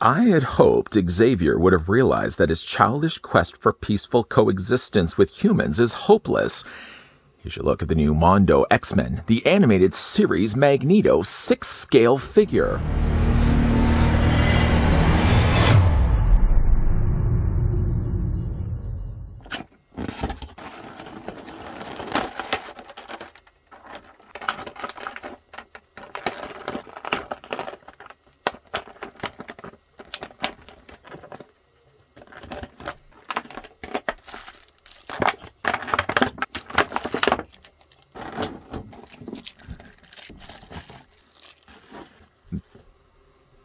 I had hoped Xavier would have realized that his childish quest for peaceful coexistence with humans is hopeless. Here's your look at the new Mondo Xmen, the animated series Magneto 6-scale figure.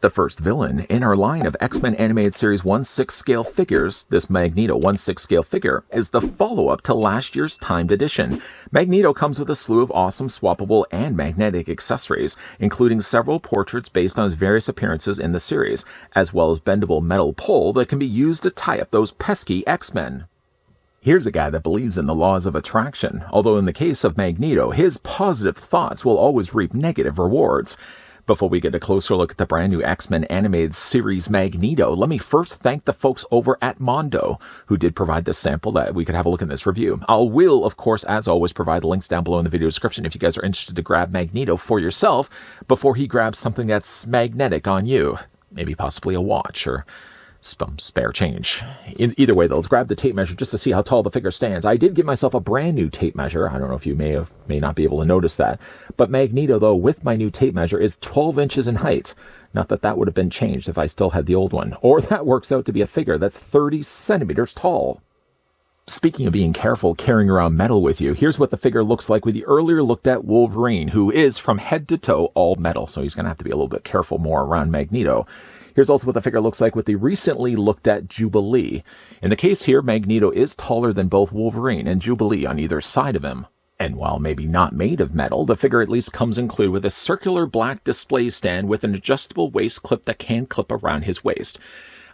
The first villain in our line of X-Men Animated Series 1/6 scale figures, this Magneto 1/6 scale figure, is the follow-up to last year's timed edition. Magneto comes with a slew of awesome swappable and magnetic accessories, including several portraits based on his various appearances in the series, as well as bendable metal pole that can be used to tie up those pesky X-Men. Here's a guy that believes in the laws of attraction, although in the case of Magneto, his positive thoughts will always reap negative rewards. Before we get a closer look at the brand new X-Men Animated Series Magneto, let me first thank the folks over at Mondo, who did provide this sample that we could have a look in this review. I will, of course, as always, provide the links down below in the video description if you guys are interested to grab Magneto for yourself before he grabs something that's magnetic on you. Maybe possibly a watch or some spare change. Either way, though, let's grab the tape measure just to see how tall the figure stands. I did give myself a brand new tape measure. I don't know if you may not be able to notice that. But Magneto, though, with my new tape measure, is 12 inches in height. Not that that would have been changed if I still had the old one. Or that works out to be a figure that's 30 centimeters tall. Speaking of being careful carrying around metal with you, here's what the figure looks like with the earlier looked at Wolverine, who is from head to toe all metal. So he's going to have to be a little bit careful more around Magneto. Here's also what the figure looks like with the recently looked at Jubilee. In the case here, Magneto is taller than both Wolverine and Jubilee on either side of him. And while maybe not made of metal, the figure at least comes included with a circular black display stand with an adjustable waist clip that can clip around his waist.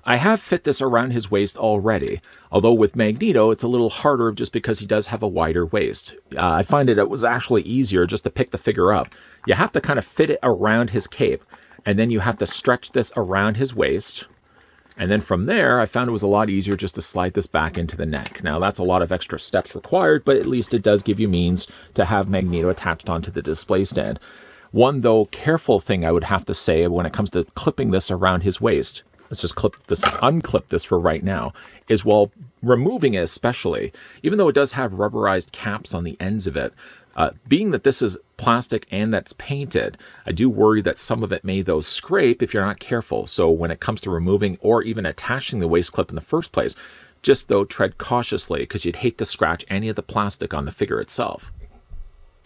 I have fit this around his waist already, although with Magneto it's a little harder just because he does have a wider waist. I find it was actually easier just to pick the figure up. You have to kind of fit it around his cape, and then you have to stretch this around his waist. And then from there, I found it was a lot easier just to slide this back into the neck. Now, that's a lot of extra steps required, but at least it does give you means to have Magneto attached onto the display stand. One, though, careful thing I would have to say when it comes to clipping this around his waist, let's just unclip this for right now, is while removing it especially, even though it does have rubberized caps on the ends of it, being that this is plastic and that's painted, I do worry that some of it may, though, scrape if you're not careful. So when it comes to removing or even attaching the waist clip in the first place, just, though, tread cautiously because you'd hate to scratch any of the plastic on the figure itself.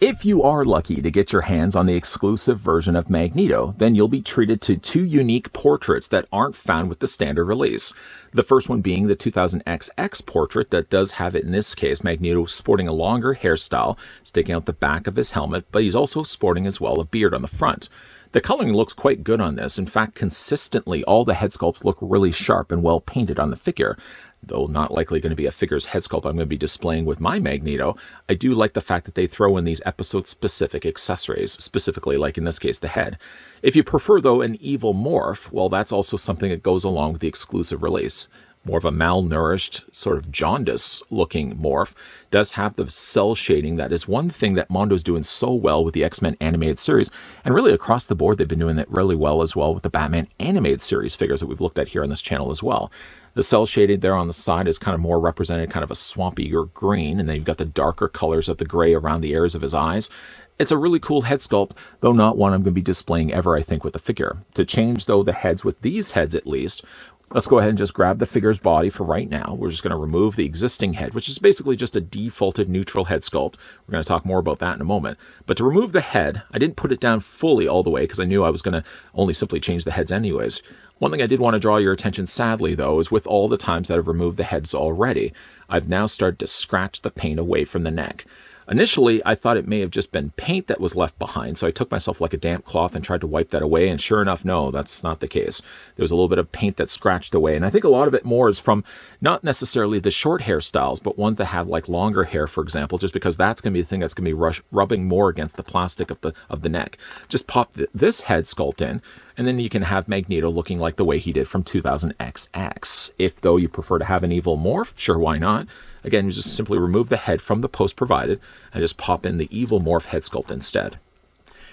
If you are lucky to get your hands on the exclusive version of Magneto, then you'll be treated to 2 unique portraits that aren't found with the standard release. The first one being the 2000XX portrait that does have it in this case, Magneto sporting a longer hairstyle, sticking out the back of his helmet, but he's also sporting as well a beard on the front. The coloring looks quite good on this. In fact, consistently, all the head sculpts look really sharp and well painted on the figure. Though not likely going to be a figure's head sculpt I'm going to be displaying with my Magneto, I do like the fact that they throw in these episode-specific accessories, specifically like in this case the head. If you prefer, though, an evil morph, well, that's also something that goes along with the exclusive release. More of a malnourished, sort of jaundice-looking morph does have the cell shading. That is one thing that Mondo's doing so well with the X-Men Animated Series, and really across the board they've been doing it really well as well with the Batman Animated Series figures that we've looked at here on this channel as well. The cell shading there on the side is kind of more represented, kind of a swampier green, and then you've got the darker colors of the gray around the areas of his eyes. It's a really cool head sculpt, though not one I'm going to be displaying ever, I think, with the figure. To change, though, the heads with these heads at least, let's go ahead and just grab the figure's body for right now. We're just going to remove the existing head, which is basically just a defaulted neutral head sculpt. We're going to talk more about that in a moment. But to remove the head, I didn't put it down fully all the way because I knew I was going to only simply change the heads anyways. One thing I did want to draw your attention, sadly, though, is with all the times that I've removed the heads already, I've now started to scratch the paint away from the neck. Initially, I thought it may have just been paint that was left behind, so I took myself like a damp cloth and tried to wipe that away, and sure enough, no, that's not the case. There was a little bit of paint that scratched away, and I think a lot of it more is from not necessarily the short hairstyles, but ones that have like longer hair, for example, just because that's going to be the thing that's going to be rubbing more against the plastic of the neck. Just pop this head sculpt in. And then you can have Magneto looking like the way he did from 2000XX. If, though, you prefer to have an evil morph, sure, why not? Again, you just simply remove the head from the post provided and just pop in the evil morph head sculpt instead.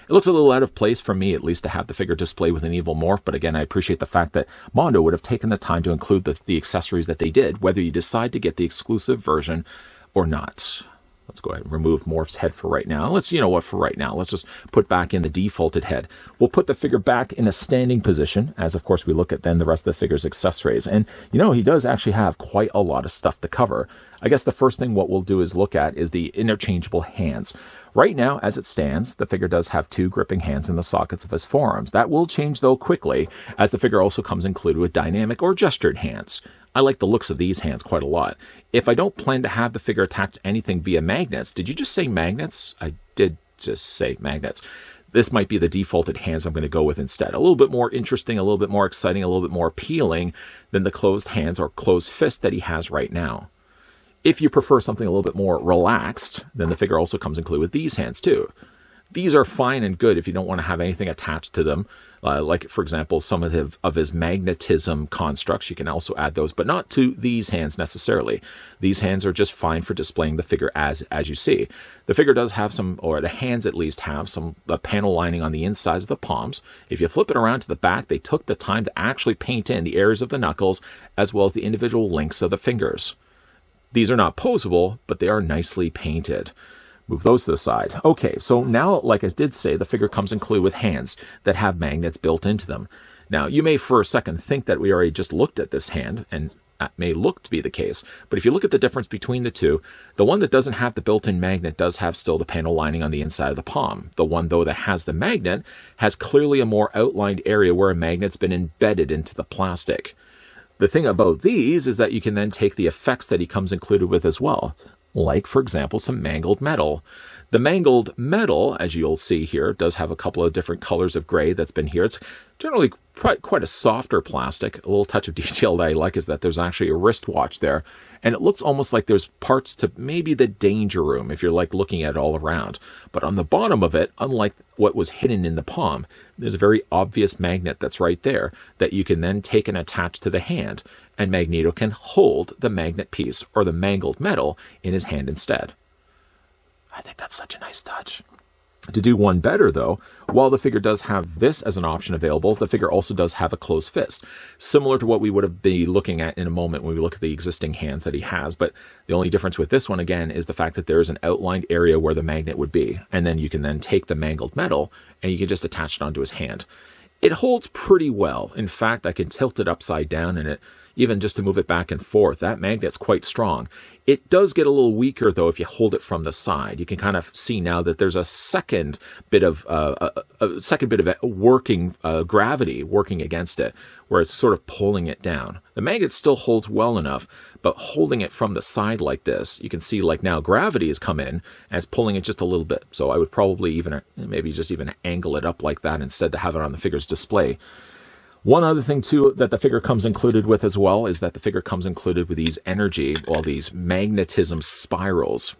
It looks a little out of place for me, at least, to have the figure display with an evil morph, but again, I appreciate the fact that Mondo would have taken the time to include the accessories that they did, whether you decide to get the exclusive version or not. Let's go ahead and remove Morph's head for right now. You know what, for right now, let's just put back in the defaulted head. We'll put the figure back in a standing position, as of course we look at then the rest of the figure's accessories. And you know, he does actually have quite a lot of stuff to cover. I guess the first thing what we'll do is look at is the interchangeable hands. Right now, as it stands, the figure does have 2 gripping hands in the sockets of his forearms. That will change, though, quickly, as the figure also comes included with dynamic or gestured hands. I like the looks of these hands quite a lot. If I don't plan to have the figure attach to anything via magnets, did you just say magnets? I did just say magnets. This might be the defaulted hands I'm going to go with instead. A little bit more interesting, a little bit more exciting, a little bit more appealing than the closed hands or closed fist that he has right now. If you prefer something a little bit more relaxed, then the figure also comes included with these hands too. These are fine and good if you don't want to have anything attached to them. Like, for example, some of his magnetism constructs, you can also add those, but not to these hands necessarily. These hands are just fine for displaying the figure as you see. The figure does have some, or the hands at least have some panel lining on the insides of the palms. If you flip it around to the back, they took the time to actually paint in the areas of the knuckles as well as the individual links of the fingers. These are not posable, but they are nicely painted. Move those to the side. Okay, so now, like I did say, the figure comes included with hands that have magnets built into them. Now, you may for a second think that we already just looked at this hand, and that may look to be the case, but if you look at the difference between the two, the one that doesn't have the built-in magnet does have still the panel lining on the inside of the palm. The one, though, that has the magnet has clearly a more outlined area where a magnet's been embedded into the plastic. The thing about these is that you can then take the effects that he comes included with as well. Like, for example, some mangled metal. The mangled metal, as you'll see here, does have a couple of different colors of gray that's been here. It's generally quite a softer plastic. A little touch of detail that I like is that there's actually a wristwatch there. And it looks almost like there's parts to maybe the danger room if you're like looking at it all around. But on the bottom of it, unlike what was hidden in the palm, there's a very obvious magnet that's right there that you can then take and attach to the hand. And Magneto can hold the magnet piece or the mangled metal in his hand instead. I think that's such a nice touch. To do one better, though, while the figure does have this as an option available, the figure also does have a closed fist, similar to what we would be looking at in a moment when we look at the existing hands that he has. But the only difference with this one, again, is the fact that there is an outlined area where the magnet would be. And then you can then take the mangled metal and you can just attach it onto his hand. It holds pretty well. In fact, I can tilt it upside down and even just to move it back and forth, that magnet's quite strong. It does get a little weaker, though, if you hold it from the side. You can kind of see now that there's a second bit of working gravity working against it, where it's sort of pulling it down. The magnet still holds well enough, but holding it from the side like this, you can see like now gravity has come in and it's pulling it just a little bit. So I would probably even angle it up like that instead to have it on the figure's display. One other thing, too, that the figure comes included with as well is that the figure comes included with these these magnetism spirals.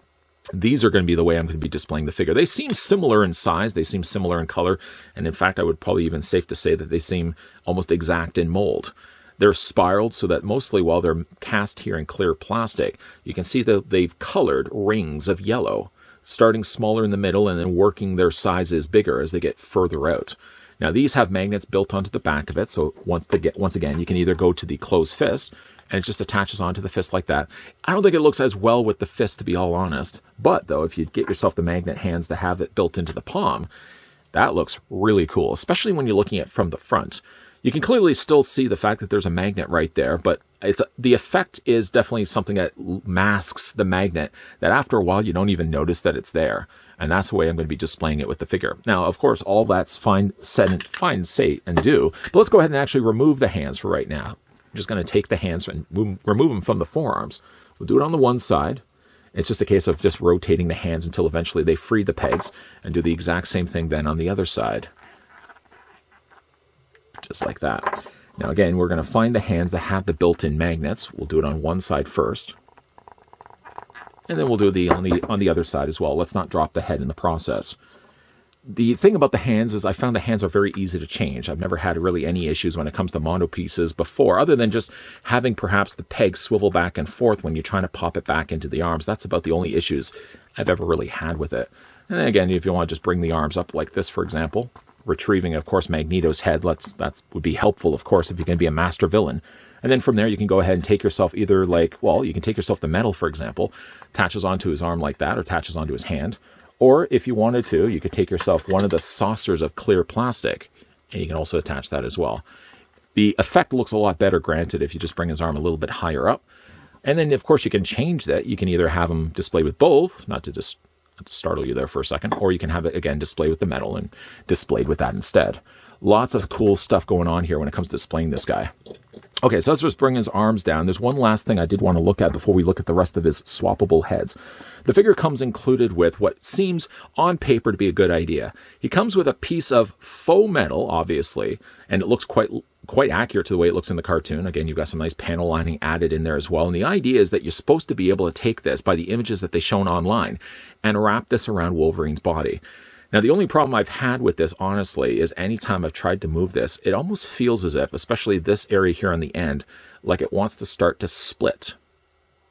These are going to be the way I'm going to be displaying the figure. They seem similar in size, they seem similar in color, and in fact, I would probably even safe to say that they seem almost exact in mold. They're spiraled so that mostly while they're cast here in clear plastic, you can see that they've colored rings of yellow, starting smaller in the middle and then working their sizes bigger as they get further out. Now, these have magnets built onto the back of it, so once again, you can either go to the closed fist, and it just attaches onto the fist like that. I don't think it looks as well with the fist, to be all honest, but, though, if you get yourself the magnet hands that have it built into the palm, that looks really cool, especially when you're looking at it from the front. You can clearly still see the fact that there's a magnet right there, but the effect is definitely something that masks the magnet, that after a while you don't even notice that it's there. And that's the way I'm going to be displaying it with the figure. Now, of course, all that's fine, say, and do. But let's go ahead and actually remove the hands for right now. I'm just going to take the hands and remove them from the forearms. We'll do it on the one side. It's just a case of just rotating the hands until eventually they free the pegs, and do the exact same thing then on the other side. Just like that. Now, again, we're going to find the hands that have the built-in magnets. We'll do it on one side first. And then we'll do on the other side as well. Let's not drop the head in the process. The thing about the hands is I found the hands are very easy to change. I've never had really any issues when it comes to Mondo pieces before, other than just having perhaps the peg swivel back and forth when you're trying to pop it back into the arms. That's about the only issues I've ever really had with it. And then again, if you want to just bring the arms up like this, for example, retrieving, of course, Magneto's head, that would be helpful, of course, if you're going to be a master villain. And then from there, you can go ahead and take yourself either like, well, you can take yourself the metal, for example, attaches onto his arm like that, or attaches onto his hand. Or if you wanted to, you could take yourself one of the saucers of clear plastic, and you can also attach that as well. The effect looks a lot better, granted, if you just bring his arm a little bit higher up. And then, of course, you can change that. You can either have him display with both, not to startle you there for a second, or you can have it, again, display with the metal and displayed with that instead. Lots of cool stuff going on here when it comes to displaying this guy. Okay, so let's just bring his arms down. There's one last thing I did want to look at before we look at the rest of his swappable heads. The figure comes included with what seems on paper to be a good idea. He comes with a piece of faux metal, obviously, and it looks quite accurate to the way it looks in the cartoon. Again, you've got some nice panel lining added in there as well. And the idea is that you're supposed to be able to take this by the images that they've shown online and wrap this around Wolverine's body. Now, the only problem I've had with this, honestly, is anytime I've tried to move this, it almost feels as if, especially this area here on the end, like it wants to start to split.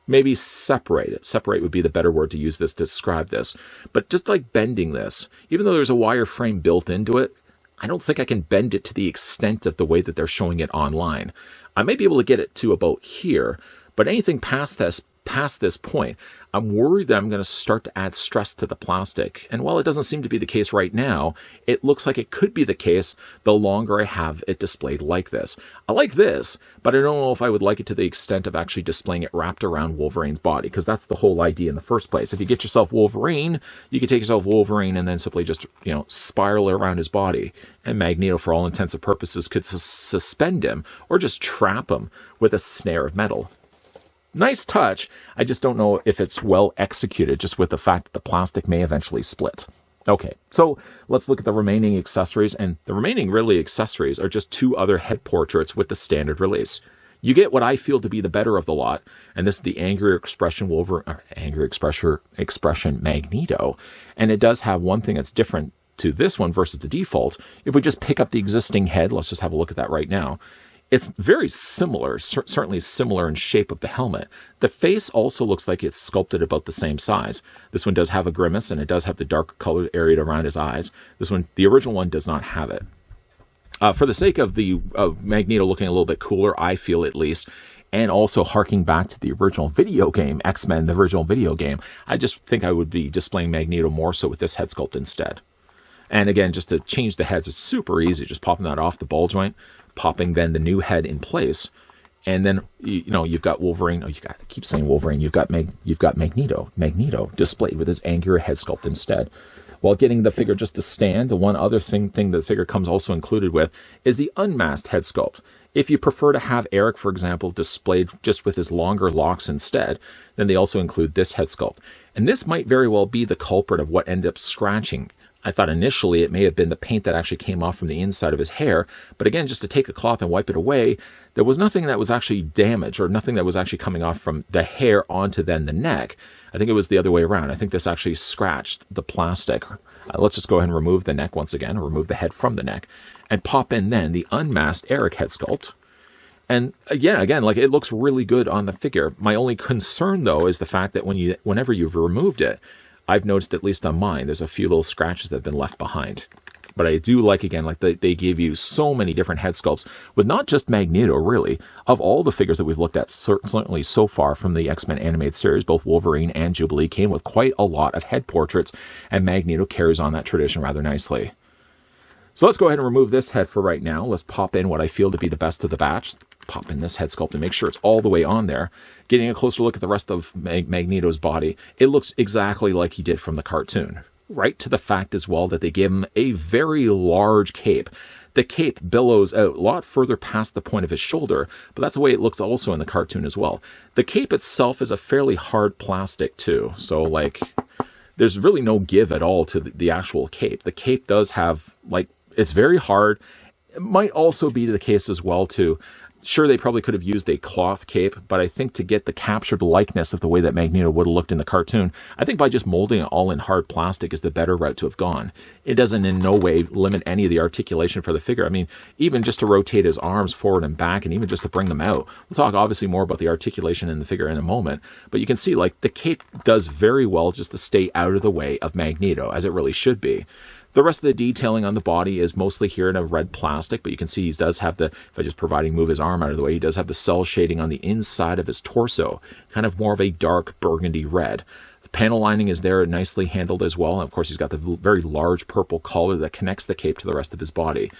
Maybe separate it. Separate would be the better word to use this to describe this. But just like bending this, even though there's a wire frame built into it, I don't think I can bend it to the extent of the way that they're showing it online. I may be able to get it to about here, but anything past this point, I'm worried that I'm going to start to add stress to the plastic. And while it doesn't seem to be the case right now, it looks like it could be the case the longer I have it displayed like this. I like this, but I don't know if I would like it to the extent of actually displaying it wrapped around Wolverine's body, because that's the whole idea in the first place. If you get yourself Wolverine, you can take yourself Wolverine and then simply just, spiral around his body. And Magneto, for all intents and purposes, could suspend him or just trap him with a snare of metal. Nice touch. I just don't know if it's well executed, just with the fact that the plastic may eventually split. Okay, so let's look at the remaining accessories, and the remaining really accessories are just two other head portraits with the standard release. You get what I feel to be the better of the lot, and this is the Angry Expression Expression Magneto, and it does have one thing that's different to this one versus the default. If we just pick up the existing head, let's just have a look at that right now. It's very similar, certainly similar in shape of the helmet. The face also looks like it's sculpted about the same size. This one does have a grimace, and it does have the darker colored area around his eyes. This one, the original one, does not have it. For the sake of the Magneto looking a little bit cooler, I feel at least, and also harking back to the original video game, Xmen, the original video game, I just think I would be displaying Magneto more so with this head sculpt instead. And again, just to change the heads, it's super easy. Just popping that off the ball joint, popping then the new head in place, and then you've got Wolverine. I keep saying Wolverine. You've got Magneto displayed with his angular head sculpt instead. While getting the figure just to stand, the one other thing the figure comes also included with is the unmasked head sculpt. If you prefer to have Eric, for example, displayed just with his longer locks instead, then they also include this head sculpt. And this might very well be the culprit of what ended up scratching. I thought initially it may have been the paint that actually came off from the inside of his hair, but again, just to take a cloth and wipe it away, there was nothing that was actually damaged, or nothing that was actually coming off from the hair onto then the neck. I think it was the other way around. I think this actually scratched the plastic. Let's just go ahead and remove the neck once again, remove the head from the neck, and pop in then the unmasked Eric head sculpt. And again, like, it looks really good on the figure. My only concern, though, is the fact that whenever you've removed it, I've noticed, at least on mine, there's a few little scratches that have been left behind. But I do like, again, like they give you so many different head sculpts with not just Magneto, really. Of all the figures that we've looked at, certainly so far from the X-Men animated series, both Wolverine and Jubilee came with quite a lot of head portraits, and Magneto carries on that tradition rather nicely. So let's go ahead and remove this head for right now. Let's pop in what I feel to be the best of the batch. Pop in this head sculpt and make sure it's all the way on there. Getting a closer look at the rest of Magneto's body, it looks exactly like he did from the cartoon. Right to the fact as well that they give him a very large cape. The cape billows out a lot further past the point of his shoulder, but that's the way it looks also in the cartoon as well. The cape itself is a fairly hard plastic too, so like there's really no give at all to the actual cape. The cape does have, like, it's very hard, It might also be the case as well, too. Sure, they probably could have used a cloth cape, but I think to get the captured likeness of the way that Magneto would have looked in the cartoon, I think by just molding it all in hard plastic is the better route to have gone. It doesn't in no way limit any of the articulation for the figure. I mean, even just to rotate his arms forward and back, and even just to bring them out. We'll talk obviously more about the articulation in the figure in a moment, but you can see, like, the cape does very well just to stay out of the way of Magneto, as it really should be. The rest of the detailing on the body is mostly here in a red plastic, but you can see he does have the, if I just move his arm out of the way, he does have the cell shading on the inside of his torso, kind of more of a dark burgundy red. The panel lining is there nicely handled as well, and of course he's got the very large purple collar that connects the cape to the rest of his body.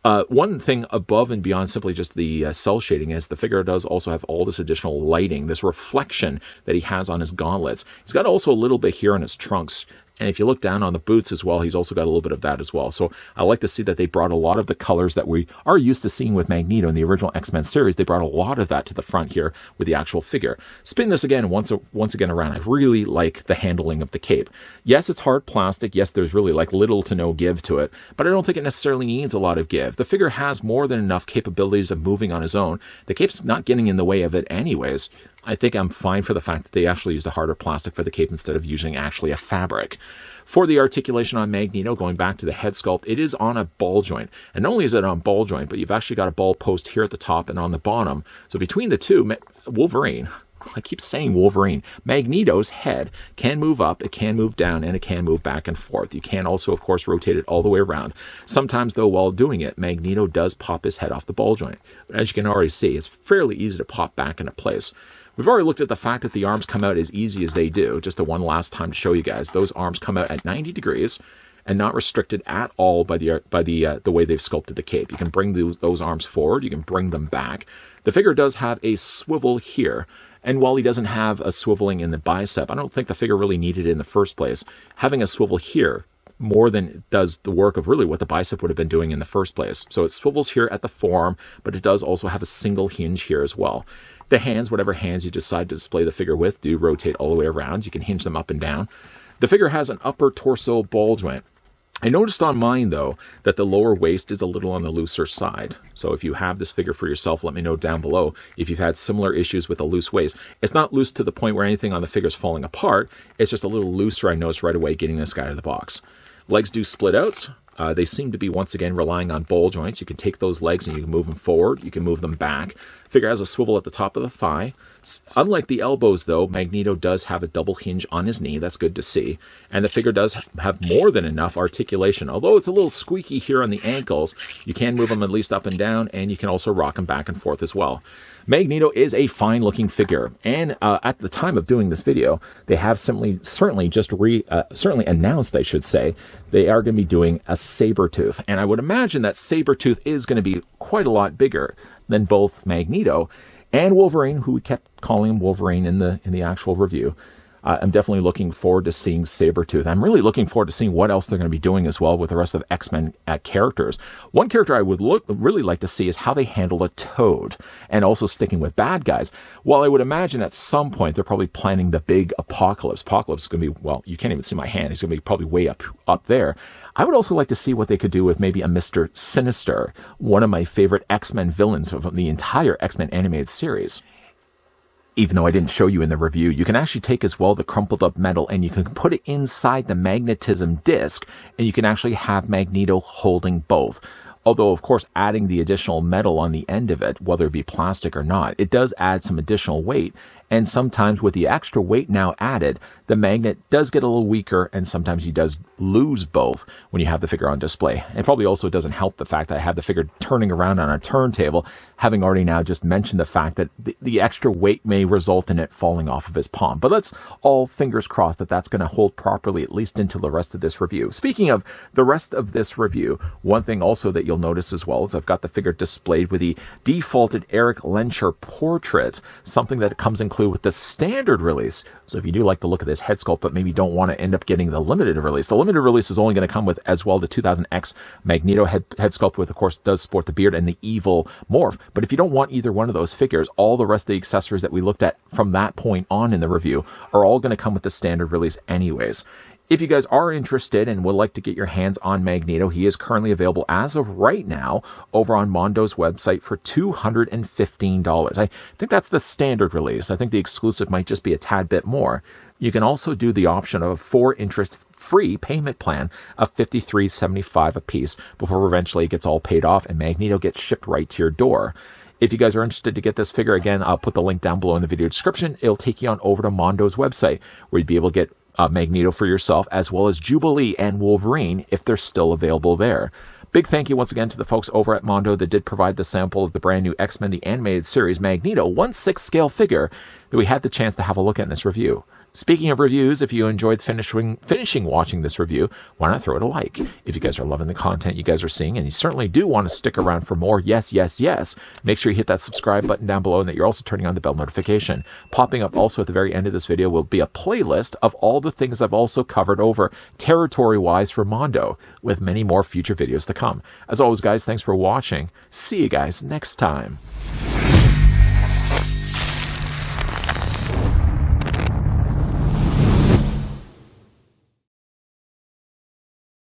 One thing above and beyond simply just the cell shading is the figure does also have all this additional lighting, this reflection that he has on his gauntlets. He's got also a little bit here on his trunks. And if you look down on the boots as well, he's also got a little bit of that as well. So I like to see that they brought a lot of the colors that we are used to seeing with Magneto in the original X-Men series. They brought a lot of that to the front here with the actual figure. Spin this again once again around. I really like the handling of the cape. Yes, it's hard plastic. Yes, there's really like little to no give to it, but I don't think it necessarily needs a lot of give. The figure has more than enough capabilities of moving on his own. The cape's not getting in the way of it anyways. I think I'm fine for the fact that they actually used a harder plastic for the cape instead of using actually a fabric. For the articulation on Magneto, going back to the head sculpt, it is on a ball joint. And not only is it on ball joint, but you've actually got a ball post here at the top and on the bottom. So between the two, Wolverine, I keep saying Wolverine, Magneto's head can move up, it can move down, and it can move back and forth. You can also, of course, rotate it all the way around. Sometimes, though, while doing it, Magneto does pop his head off the ball joint. But as you can already see, it's fairly easy to pop back into place. We've already looked at the fact that the arms come out as easy as they do. Just one last time to show you guys. Those arms come out at 90 degrees and not restricted at all by the way they've sculpted the cape. You can bring those arms forward. You can bring them back. The figure does have a swivel here. And while he doesn't have a swiveling in the bicep, I don't think the figure really needed it in the first place. Having a swivel here more than it does the work of really what the bicep would have been doing in the first place. So it swivels here at the forearm, but it does also have a single hinge here as well. The hands, whatever hands you decide to display the figure with, do rotate all the way around. You can hinge them up and down. The figure has an upper torso ball joint. I noticed on mine, though, that the lower waist is a little on the looser side. So if you have this figure for yourself, let me know down below if you've had similar issues with a loose waist. It's not loose to the point where anything on the figure is falling apart. It's just a little looser, I noticed right away, getting this guy out of the box. Legs do split out. They seem to be, once again, relying on ball joints. You can take those legs and you can move them forward. You can move them back. Figure has a swivel at the top of the thigh. Unlike the elbows, though, Magneto does have a double hinge on his knee. That's good to see. And the figure does have more than enough articulation. Although it's a little squeaky here on the ankles, you can move them at least up and down, and you can also rock them back and forth as well. Magneto is a fine-looking figure, and at the time of doing this video, they have certainly announced, I should say, they are going to be doing a Sabretooth. And I would imagine that Sabretooth is going to be quite a lot bigger than both Magneto and Wolverine, who we kept calling him Wolverine in the actual review. I'm definitely looking forward to seeing Sabretooth. I'm really looking forward to seeing what else they're going to be doing as well with the rest of X-Men characters. One character I would really like to see is how they handle a Toad, and also sticking with bad guys. While I would imagine at some point they're probably planning the big Apocalypse. Apocalypse is going to be, well, you can't even see my hand. He's going to be probably way up there. I would also like to see what they could do with maybe a Mr. Sinister, one of my favorite X-Men villains of the entire X-Men animated series. Even though I didn't show you in the review, you can actually take as well the crumpled up metal and you can put it inside the magnetism disc, and you can actually have Magneto holding both. Although, of course, adding the additional metal on the end of it, whether it be plastic or not, it does add some additional weight. And sometimes with the extra weight now added, the magnet does get a little weaker, and sometimes he does lose both when you have the figure on display. It probably also doesn't help the fact that I have the figure turning around on a turntable, having already now just mentioned the fact that the extra weight may result in it falling off of his palm. But let's all fingers crossed that that's going to hold properly, at least until the rest of this review. Speaking of the rest of this review, one thing also that you'll notice as well is I've got the figure displayed with the defaulted Eric Lencher portrait, something that comes included with the standard release. So if you do like the look of this head sculpt, but maybe don't want to end up getting the limited release, the limited release is only going to come with as well the 2000X Magneto head sculpt, with, of course, does sport the beard and the evil morph. But if you don't want either one of those figures, all the rest of the accessories that we looked at from that point on in the review are all going to come with the standard release anyways. If you guys are interested and would like to get your hands on Magneto, he is currently available as of right now over on Mondo's website for $215. I think that's the standard release. I think the exclusive might just be a tad bit more. You can also do the option of a 4 interest-free payment plan of $53.75 a piece before eventually it gets all paid off and Magneto gets shipped right to your door. If you guys are interested to get this figure, again, I'll put the link down below in the video description. It'll take you on over to Mondo's website where you'd be able to get Magneto for yourself, as well as Jubilee and Wolverine if they're still available there. Big thank you once again to the folks over at Mondo that did provide the sample of the brand new X-Men the Animated Series Magneto 1/6 scale figure that we had the chance to have a look at in this review. Speaking of reviews, if you enjoyed finishing watching this review, why not throw it a like? If you guys are loving the content you guys are seeing, and you certainly do want to stick around for more, yes, make sure you hit that subscribe button down below and that you're also turning on the bell notification. Popping up also at the very end of this video will be a playlist of all the things I've also covered over territory-wise for Mondo, with many more future videos to come. As always, guys, thanks for watching. See you guys next time.